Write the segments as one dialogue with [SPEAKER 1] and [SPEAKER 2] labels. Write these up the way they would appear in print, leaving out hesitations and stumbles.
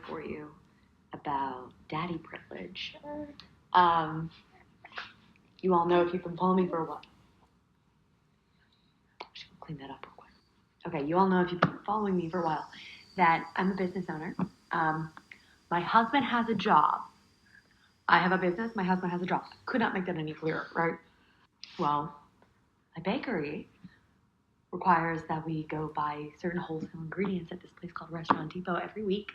[SPEAKER 1] For you about daddy privilege. You all know if you've been following me for a while. I'm just gonna clean that up real quick. Okay, you all know if you've been following me for a while that I'm a business owner. My husband has a job. I have a business. My husband has a job. Could not make that any clearer, right? Well, my bakery requires that we go buy certain wholesale ingredients at this place called Restaurant Depot every week.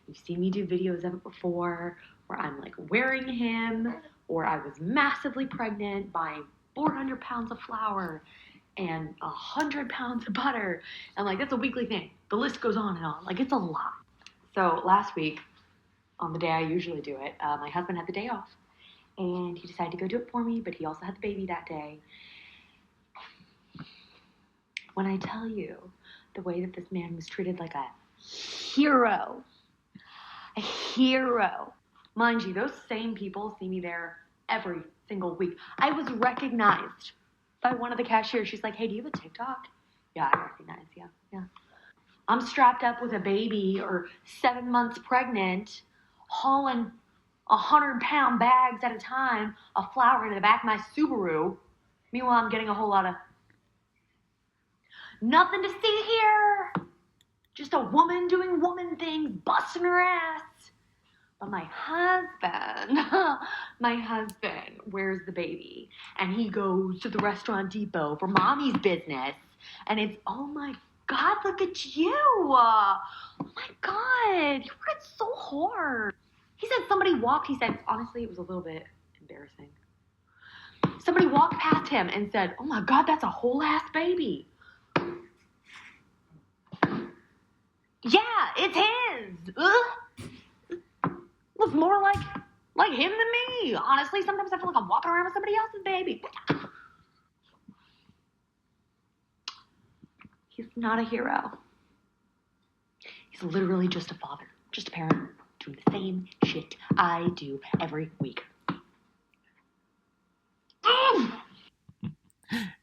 [SPEAKER 1] You've seen me do videos of it before where I'm like wearing him, or I was massively pregnant buying 400 pounds of flour and 100 pounds of butter. And like, that's a weekly thing. The list goes on and on. Like, it's a lot. So last week, on the day I usually do it, my husband had the day off and he decided to go do it for me, but he also had the baby that day. When I tell you the way that this man was treated like a hero, Mind you, those same people see me there every single week. I was recognized by one of the cashiers. She's like, hey, do you have a TikTok? Yeah, I recognize, yeah. I'm strapped up with a baby or 7 months pregnant, hauling 100-pound bags at a time of flour into the back of my Subaru. Meanwhile, I'm getting a whole lot of nothing to see here. Just a woman doing woman things, busting her ass. But my husband wears the baby and he goes to the Restaurant Depot for mommy's business. And it's, oh my God, look at you. Oh my God, you worked so hard. He said he said, honestly, it was a little bit embarrassing. Somebody walked past him and said, oh my God, that's a whole ass baby. Yeah, it's his. Looks more like him than me. Honestly, sometimes I feel like I'm walking around with somebody else's baby. He's not a hero. He's literally just a father, just a parent, doing the same shit I do every week.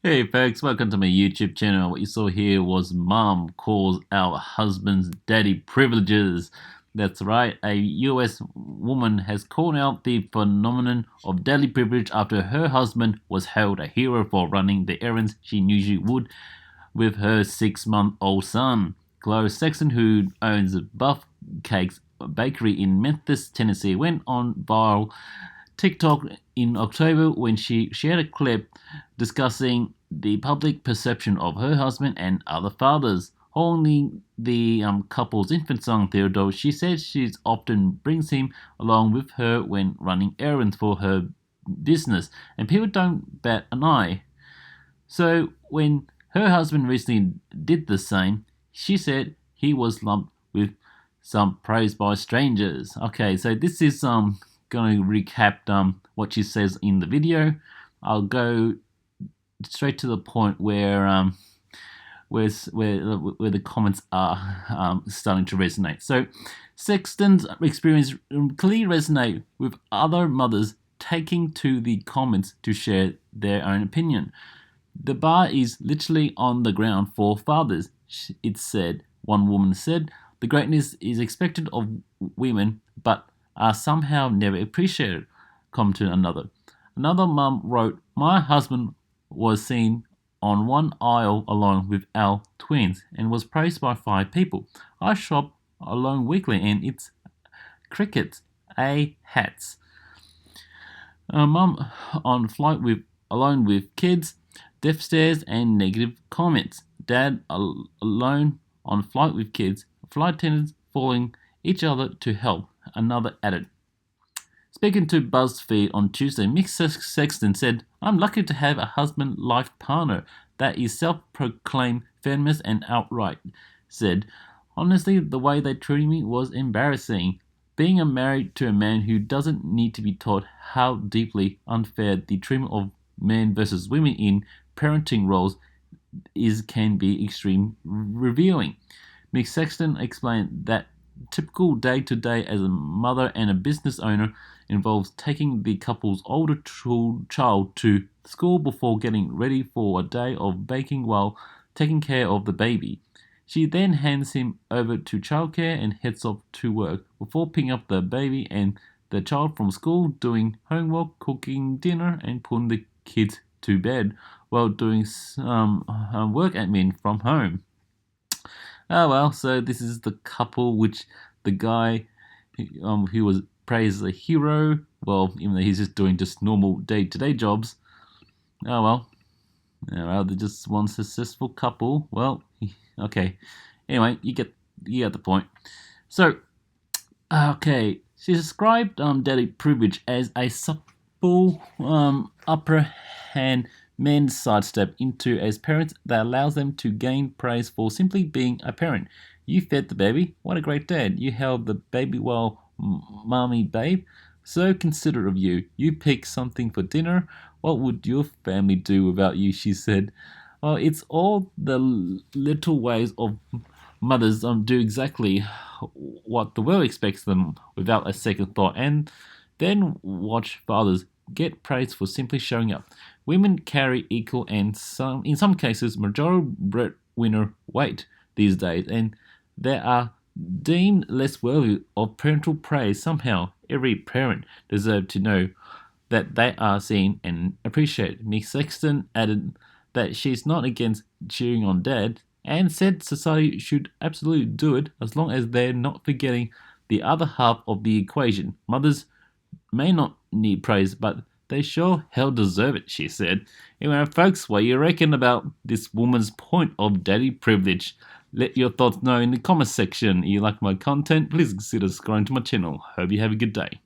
[SPEAKER 2] Hey folks, welcome to my YouTube channel. What you saw here was mom calls out husband's daddy privileges. That's right, a US woman has called out the phenomenon of daddy privilege after her husband was hailed a hero for running the errands she usually would with her 6-month-old son. Chloe Sexton, who owns Buff Cakes Bakery in Memphis, Tennessee, went on viral TikTok in October when she shared a clip discussing the public perception of her husband and other fathers. Holding the couple's infant son Theodore, she said she often brings him along with her when running errands for her business, and people don't bat an eye. So when her husband recently did the same, she said he was lumped with some praise by strangers. Okay, so this is going to recap what she says in the video. I'll go straight to the point where the comments are starting to resonate. So Sexton's experience clearly resonate with other mothers taking to the comments to share their own opinion. The bar is literally on the ground for fathers, it said. One woman said, the greatness is expected of women, but are somehow never appreciated, commented another. Another mum wrote, my husband was seen on one aisle alone with our twins and was praised by 5 people. I shop alone weekly and it's crickets, hats. Mum on flight alone with kids, death stares and negative comments. Dad alone on flight with kids, flight attendants following each other to help, another added. Speaking to BuzzFeed on Tuesday, Mick Sexton said, I'm lucky to have a husband-life partner that is self-proclaimed feminist and outright. Said, honestly, the way they treated me was embarrassing. Being married to a man who doesn't need to be taught how deeply unfair the treatment of men versus women in parenting roles can be extremely revealing. Mick Sexton explained that typical day-to-day as a mother and a business owner involves taking the couple's older child to school before getting ready for a day of baking while taking care of the baby. She then hands him over to childcare and heads off to work before picking up the baby and the child from school, doing homework, cooking dinner, and putting the kids to bed while doing some work admin from home. Oh well, so this is the couple which the guy who was praised as a hero, well, even though he's just doing just normal day-to-day jobs. Oh well, they're just one successful couple. Well, okay. Anyway, you get the point. So, okay, she described daddy privilege as a supple upper hand men's sidestep into as parents that allows them to gain praise for simply being a parent. You fed the baby. What a great dad. You held the baby while mommy babe. So considerate of you. You picked something for dinner. What would your family do without you? She said. Oh, it's all the little ways of mothers do exactly what the world expects them without a second thought, and then watch fathers get praised for simply showing up. Women carry equal and in some cases majority breadwinner weight these days, and they are deemed less worthy of parental praise. Somehow, every parent deserves to know that they are seen and appreciated. Miss Sexton added that she's not against cheering on dad and said society should absolutely do it as long as they're not forgetting the other half of the equation. Mothers may not need praise, but they sure hell deserve it, she said. Anyway, folks, what you reckon about this woman's point of daddy privilege? Let your thoughts know in the comment section. If you like my content, please consider subscribing to my channel. Hope you have a good day.